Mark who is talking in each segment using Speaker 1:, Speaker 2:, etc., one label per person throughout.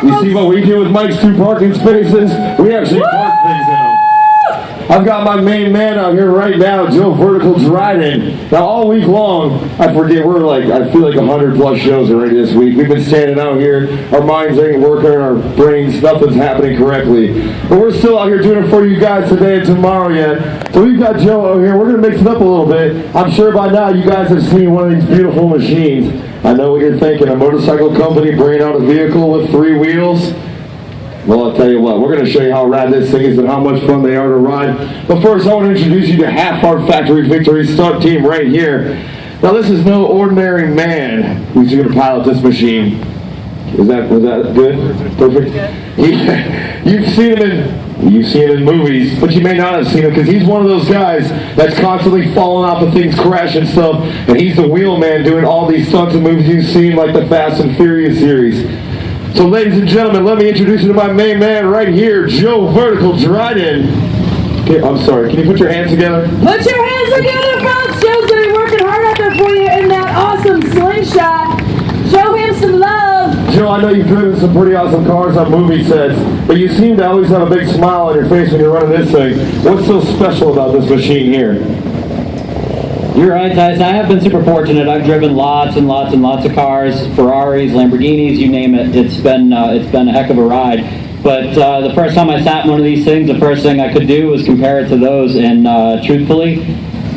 Speaker 1: You see what we do with Mike's 2 parking spaces? We actually park things in them. I've got my main man out here right now, Joe Vertical Dryden. Now all week long, I forget, I feel like 100 plus shows already this week. We've been standing out here, our minds ain't working, our brains, nothing's happening correctly. But we're still out here doing it for you guys today and tomorrow yet. So we've got Joe out here, we're gonna mix it up a little bit. I'm sure by now you guys have seen one of these beautiful machines. I know what you're thinking, a motorcycle company bringing out a vehicle with 3 wheels. Well, I'll tell you what, we're going to show you how rad this thing is and how much fun they are to ride. But first, I want to introduce you to half our factory Victory Stunt Team right here. Now, this is no ordinary man who's going to pilot this machine. Was that good? Perfect? You've seen him in movies, but you may not have seen him because he's one of those guys that's constantly falling off of things, crashing stuff, and he's the wheel man doing all these stunts and movies you've seen like the Fast and Furious series. So ladies and gentlemen, let me introduce you to my main man right here, Joe Vertical Dryden. Okay, I'm sorry, can you put your hands together?
Speaker 2: Put your hands together, folks! Joe's going to be working hard out there for you in that awesome slingshot. Show him some love.
Speaker 1: Joe, I know you've driven some pretty awesome cars on movie sets, but you seem to always have a big smile on your face when you're running this thing. What's so special about this machine here?
Speaker 3: You're right, Tyson. I have been super fortunate. I've driven lots and lots and lots of cars, Ferraris, Lamborghinis, you name it. It's been a heck of a ride. But the first time I sat in one of these things, the first thing I could do was compare it to those. And truthfully,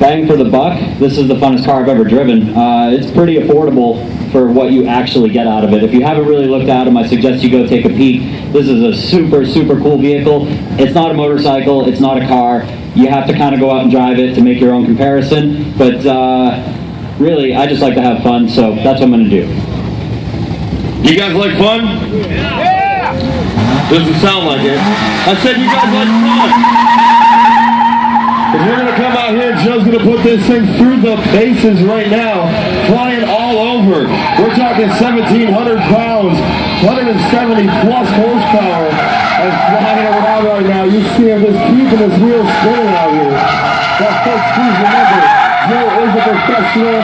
Speaker 3: bang for the buck, this is the funnest car I've ever driven. It's pretty affordable for what you actually get out of it. If you haven't really looked at them, I suggest you go take a peek. This is a super, super cool vehicle. It's not a motorcycle. It's not a car. You have to kind of go out and drive it to make your own comparison. But really, I just like to have fun, so that's what I'm going to do.
Speaker 1: You guys like fun? Yeah! Doesn't sound like it. I said you guys like fun. Because we're going to come out here and Joe's going to put this thing through the paces right now, flying all over. We're talking 1,700 pounds, 170 plus horsepower, and flying around right now. You see him just keeping his wheels spinning out here. Now, folks, please remember, Joe is a professional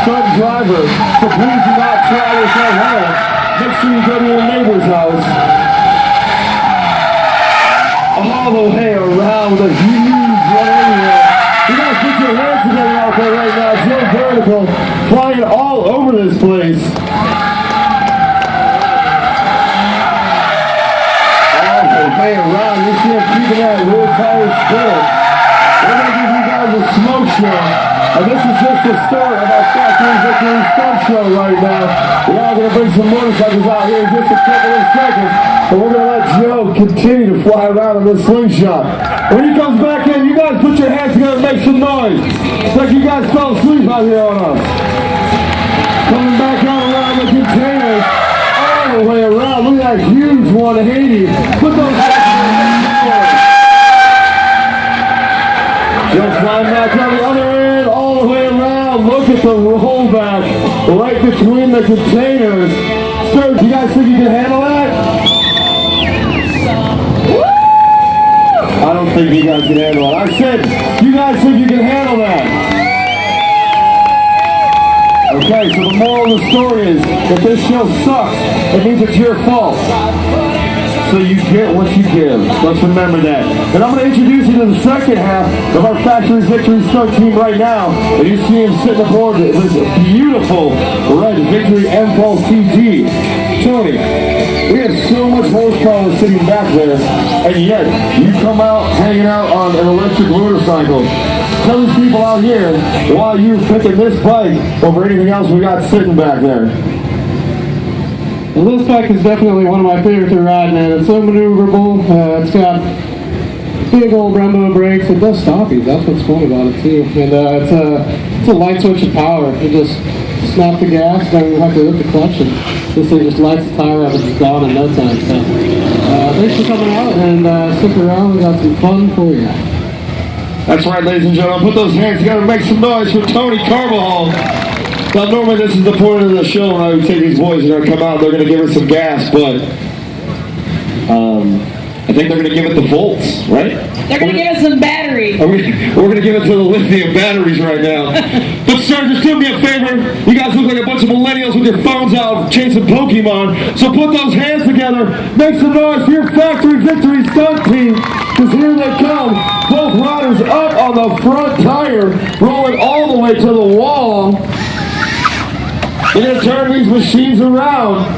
Speaker 1: stunt driver, so please do not try this at home. Make sure you go to your neighbor's house. All the way around with a huge 180. You guys put your hands together out there right now. Joe Vertical flying all over this place. All the way around. You see him keeping that real tire spinning. We're going to give you guys a smoke show. And this is just the start of our Factory Victory Stunt Show right now. We are going to bring some motorcycles out here in just a couple of seconds. But we're going to let Joe continue to fly around in this slingshot. When he comes back in, you guys put your hands together and make some noise. It's like you guys fell asleep out here on us. Coming back out around the containers. All the way around. Look at that huge 180. Put those hands together. Joe flying back on the other end. All the way around. Look at the rollback right between the containers. Sturgis, you guys think you can handle that? I don't think you guys can handle it. I said, you guys think you can handle that? Okay, so the moral of the story is, if this show sucks, it means it's your fault. So you get what you give. Let's remember that. And I'm going to introduce you to the second half of our Factory Victory Stunt Team right now. And you see him sitting aboard this beautiful red Victory Impulse TT. Tony, we have so much horsepower sitting back there, and yet you come out hanging out on an electric motorcycle. Tell these people out here why you're picking this bike over anything else we got sitting back there.
Speaker 4: Well, this bike is definitely one of my favorites to ride, man. It's so maneuverable. It's got big old Brembo brakes. It does stop you. That's what's fun about it too. And it's a light switch of power. You just snap the gas, then you have to hit the clutch, and this thing just lights the tire up and it's gone in no time. So thanks for coming out and stick around. We got some fun for you.
Speaker 1: That's right, ladies and gentlemen. Put those hands together and make some noise for Tony Carbajal. Now, normally this is the point of the show when I would say these boys are going to come out, they're going to give us some gas, but I think they're going to give it the volts, right?
Speaker 2: They're going to give us some battery.
Speaker 1: We're going to give it to the lithium batteries right now. But sir, just do me a favor. You guys look like a bunch of millennials with your phones out chasing Pokemon. So put those hands together. Make some noise for your Factory Victory Stunt Team. Because here they come. Both riders up on the front tire, rolling all the way to the wall. You're going to turn these machines around.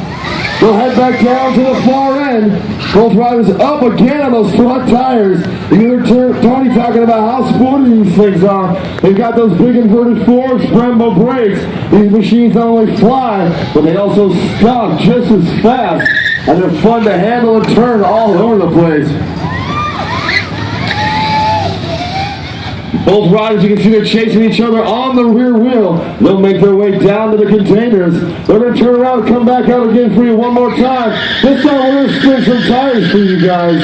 Speaker 1: They'll head back down to the far end. Both riders up again on those front tires. You hear Tony talking about how sporty these things are. They've got those big inverted forks, Brembo brakes. These machines not only fly, but they also stop just as fast. And they're fun to handle and turn all over the place. Both riders, you can see they're chasing each other on the rear wheel. They'll make their way down to the containers. They're going to turn around and come back out again for you one more time. This time we're going to spin some tires for you guys.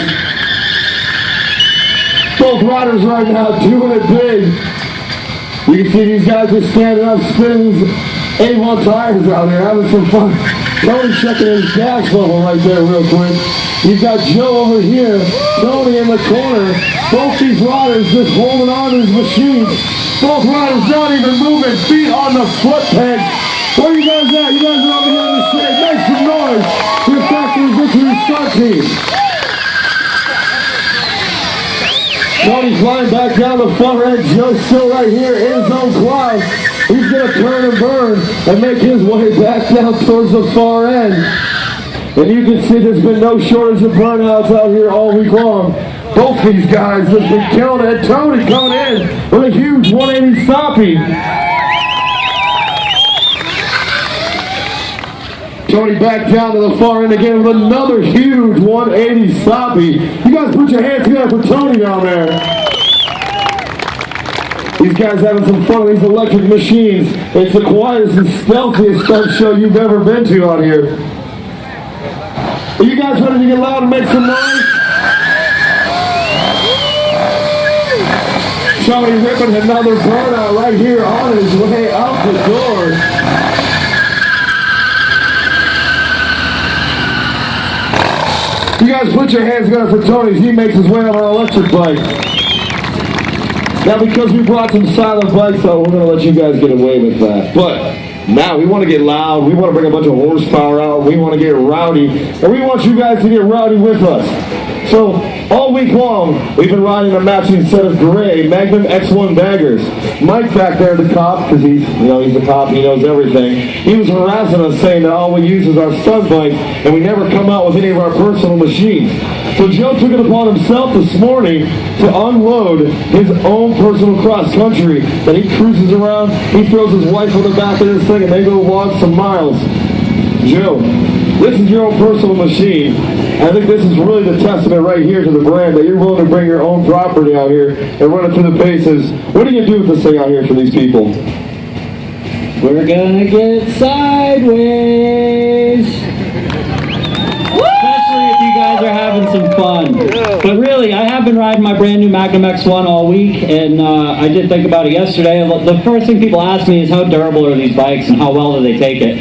Speaker 1: Both riders right now doing it big. You can see these guys just standing up, spinning these A1 tires out there, having some fun. Tony checking his gas level right there real quick. You've got Joe over here, Tony in the corner. Both these riders just holding on to these machines. Both riders not even moving, feet on the foot pegs. Where are you guys at? You guys are over here in the shade. Make some noise for your Factory Victory Stunt Team. Tony flying back down the front end. Joe's still right here in his own cloud. He's going to turn and burn and make his way back down towards the far end. And you can see there's been no shortage of burnouts out here all week long. Both these guys have been killing it. Tony coming in with a huge 180 stoppie. Tony back down to the far end again with another huge 180 stoppie. You guys put your hands together for Tony down there. These guys having some fun with these electric machines. It's the quietest and stealthiest stunt show you've ever been to out here. Are you guys ready to get loud and make some noise? Tony ripping another burnout right here on his way out the door. You guys put your hands together for Tony as he makes his way on our electric bike. Now because we brought some silent bikes out, we're going to let you guys get away with that. But now we want to get loud, we want to bring a bunch of horsepower out, we want to get rowdy, and we want you guys to get rowdy with us. So all week long, we've been riding a matching set of gray Magnum X1 baggers. Mike back there, the cop, because he's the cop, he knows everything. He was harassing us saying that all we use is our stunt bikes, and we never come out with any of our personal machines. So Joe took it upon himself this morning to unload his own personal cross country that he cruises around. He throws his wife on the back of this thing and they go walk some miles. Joe, this is your own personal machine. I think this is really the testament right here to the brand that you're willing to bring your own property out here and run it through the paces. What do you do with this thing out here for these people?
Speaker 3: We're gonna get sideways. Especially if you guys are having some fun. But really, I have been riding my brand new Magnum X1 all week, and I did think about it yesterday. The first thing people ask me is how durable are these bikes and how well do they take it?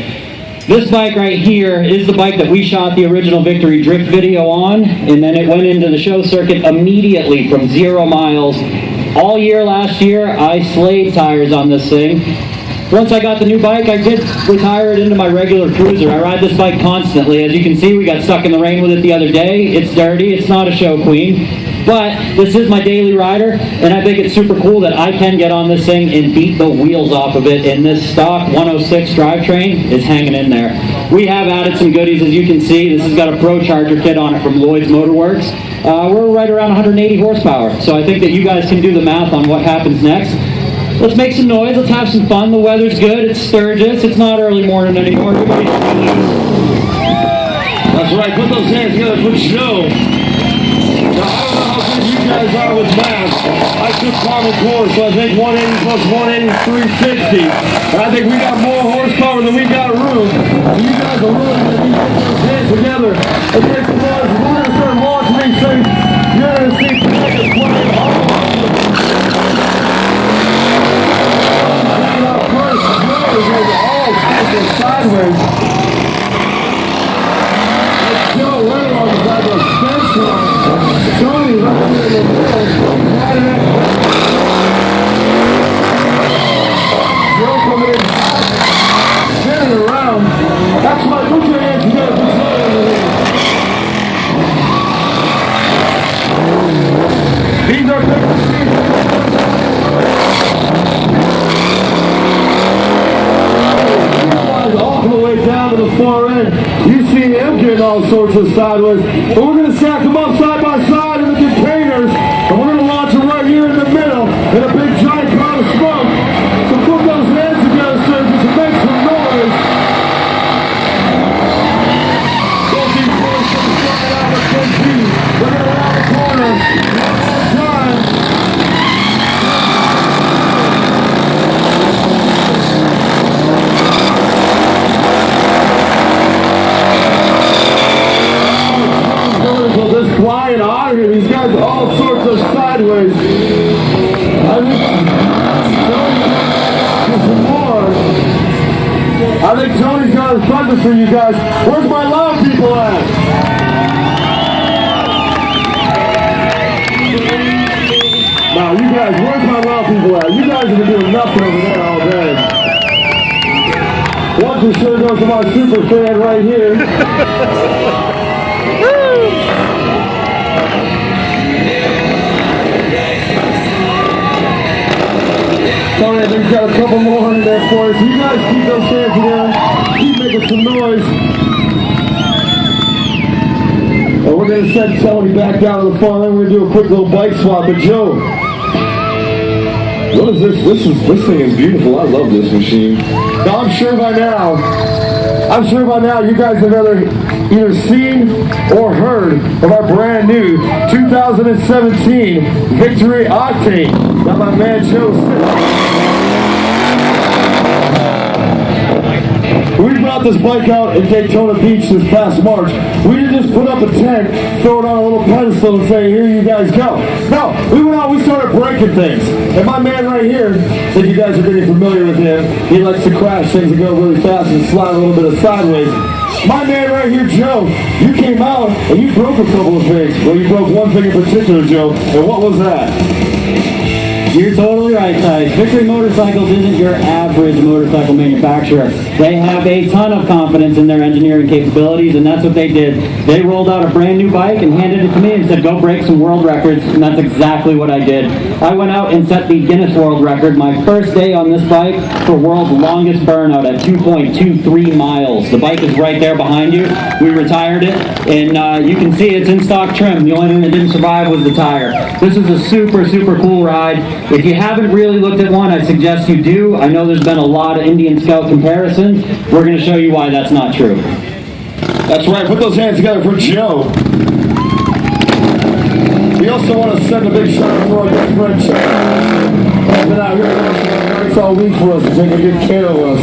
Speaker 3: This bike right here is the bike that we shot the original Victory Drift video on, and then it went into the show circuit immediately from 0 miles. All year last year, I slayed tires on this thing. Once I got the new bike, I did retire it into my regular cruiser. I ride this bike constantly. As you can see, we got stuck in the rain with it the other day. It's dirty. It's not a show queen. But this is my daily rider, and I think it's super cool that I can get on this thing and beat the wheels off of it, and this stock 106 drivetrain is hanging in there. We have added some goodies, as you can see. This has got a Pro Charger kit on it from Lloyd's Motorworks. We're right around 180 horsepower, so I think that you guys can do the math on what happens next. Let's make some noise, let's have some fun. The weather's good, it's Sturgis, it's not early morning anymore. Everybody should be loose.
Speaker 1: That's right, put those hands together for Joe. Now, I don't know how good you guys are with math. I took Common Core, so I think 180 plus 180 is 360. And I think we got more horsepower than we got room. So you guys are really going to be putting those hands together. Let's make some noise. We're going to start launching these things. You're going to see Pegasus flying all over. Sideways. Let's go right on the side of the fence line. Joe coming in, spinning around. That's why, put your hands together for Joe over here. These are big machines. All the way down to the far end. You see him getting all sorts of sideways. But we're going to stack them up side by side in the containers. And we're going to launch them right here in the middle in a big giant cloud of smoke. So put those hands together, Sturgis, and make some noise. Both these boys come flying out of 10 feet. They're going around the corner. One more time. Just flying out of here. These guys are all sorts of sideways. I think Tony's got his present for you guys. Where's my loud people at? Now, you guys, where's my loud people at? You guys have been doing nothing over there all day. One for sure goes to my super fan right here. Tony, I think we've got a couple more in there for us. You guys keep those hands together. Keep making some noise. And we're going to send Tony back down to the far end. We're going to do a quick little bike swap. But Joe, what is this? This thing is beautiful. I love this machine. Now, I'm sure by now you guys have either seen or heard of our brand new 2017 Victory Octane. Now my man Joe we brought this bike out in Daytona Beach this past March. We didn't just put up a tent, throw it on a little pedestal and say, here you guys go. No, we went out, we started breaking things. And my man right here, if you guys are getting familiar with him, he likes to crash things and go really fast and slide a little bit of sideways. My man right here, Joe, you came out and you broke a couple of things. Well, you broke one thing in particular, Joe, and what was that?
Speaker 3: You're totally right, Tice. Victory Motorcycles isn't your average motorcycle manufacturer. They have a ton of confidence in their engineering capabilities, and that's what they did. They rolled out a brand new bike and handed it to me and said, go break some world records, and that's exactly what I did. I went out and set the Guinness World Record my first day on this bike for world's longest burnout at 2.23 miles. The bike is right there behind you. We retired it, and you can see it's in stock trim. The only thing that didn't survive was the tire. This is a super, super cool ride. If you haven't really looked at one, I suggest you do. I know there's been a lot of Indian Scout comparisons. We're going to show you why that's not true.
Speaker 1: That's right. Put those hands together for Joe. We also want to send a big shout out to our good friend Chuck. He's been out here working all week for us and taking good care of us.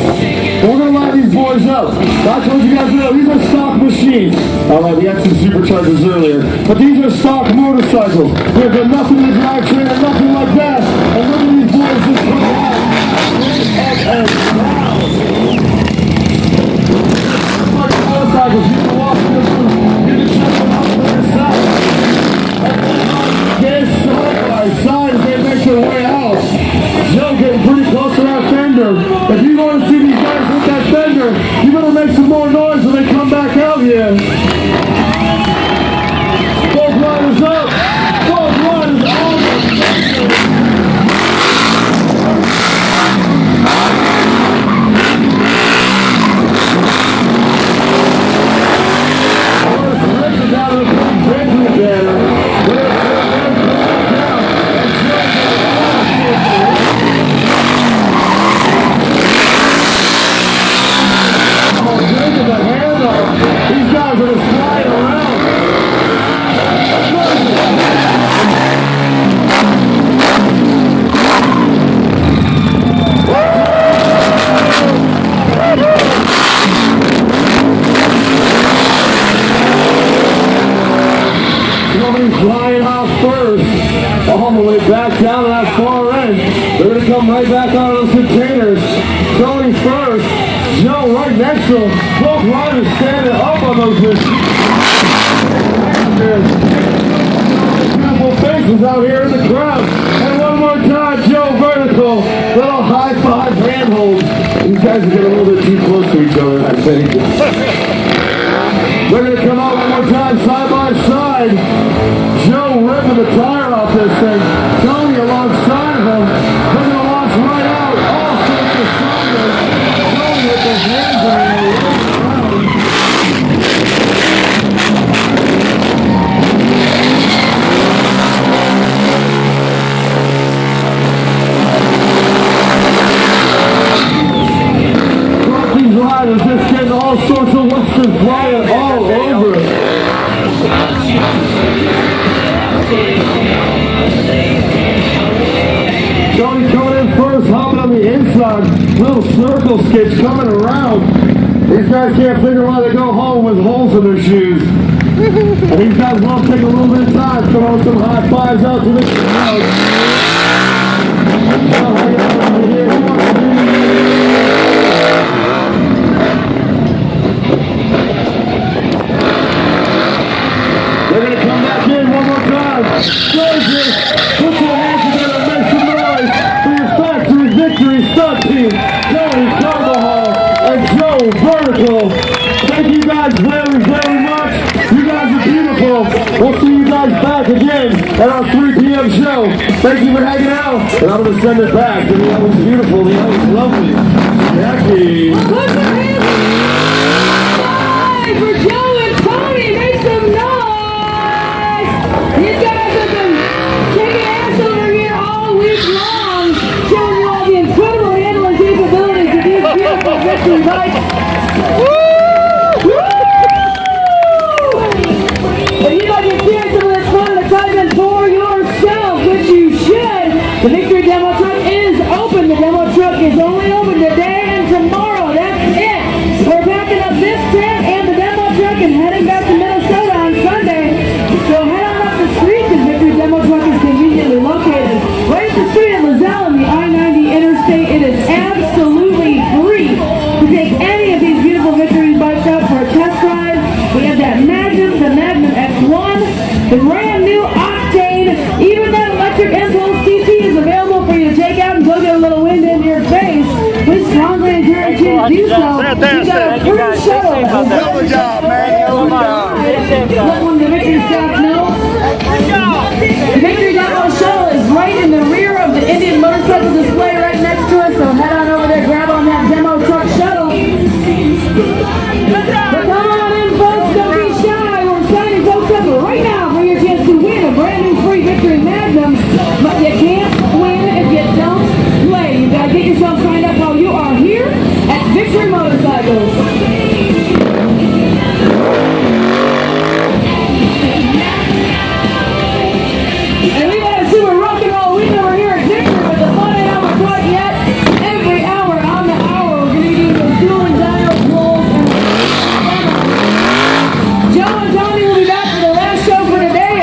Speaker 1: But we're going to line these boys up. I told you guys earlier, these are stock machines. All right, we had some superchargers earlier. But these are stock motorcycles. They've got nothing in the drivetrain and nothing like that. And look at these boys just come out. And like motorcycles, you can walk in this one, you can check them out from the side. Get side by side as they make their way out. Joe getting pretty close to that fender. If you want to see these guys hit that fender, you better make some more noise when they come back out here. Both riders up. Both riders on the fender. Down to the Victory banner. These guys are just flying around. Somebody's flying out first, all the way back down to that far end. They're going to come right back out of those containers. Tony first, Joe right next to him. Both riders standing up on those machines. Beautiful faces out here in the crowd. And one more time, Joe Vertical. Little high five handhold. These guys are getting a little bit too close to each other, I think. They're going to come out one more time, side by side. Joe ripping the tire off this thing. Tony alongside of him. They're going to launch right out. All sorts of thunder. Tony with the hands on the riders just getting all sorts of Western flying all over it. Tony coming in first, hopping on the inside. Little circle skits coming around. These guys can't figure why they go home with holes in their shoes. And these guys love taking a little bit of time, throwing some high fives out to the crowd. They're going to come back in one more time. Sturgis, put your hands together and make some noise for your Factory Victory Stunt Team, Tony Carvajal and Joe Vertical. Thank you guys very, very much. You guys are beautiful. We'll see you guys back again at our 3 p.m. show. Thank you for hanging out. And I'm going to send it back to the always beautiful, the always lovely Jackie.
Speaker 2: Put your hands up for Joe and Tony. Make some noise. These guys have been kicking ass over here all week long, showing you all the incredible handling capabilities of these beautiful Victory bikes. If you'd like to experience some of this fun and excitement for yourself, which you should, the Victory Demo Truck is open. The demo truck is only open today and tomorrow. That's it. We're packing up this tent and the demo truck and heading back to Minnesota on Sunday. So head on up the street because Victory Demo Truck is conveniently located right at the street at Lozelle on the I-90 interstate. It is absolutely free to take any of these beautiful Victory bikes out for a test ride. We have that Magnum, the Magnum X1, the brand new Octane, even that electric Impulse TT is available for you to take out and go get a little wind in your face. We strongly encourage you to do so. We got a free shuttle.
Speaker 5: Good job, man. Good job.
Speaker 2: Let one of the Victory staff know. The Victory Demo shuttle is right in the rear of the Indian Motorcycle display.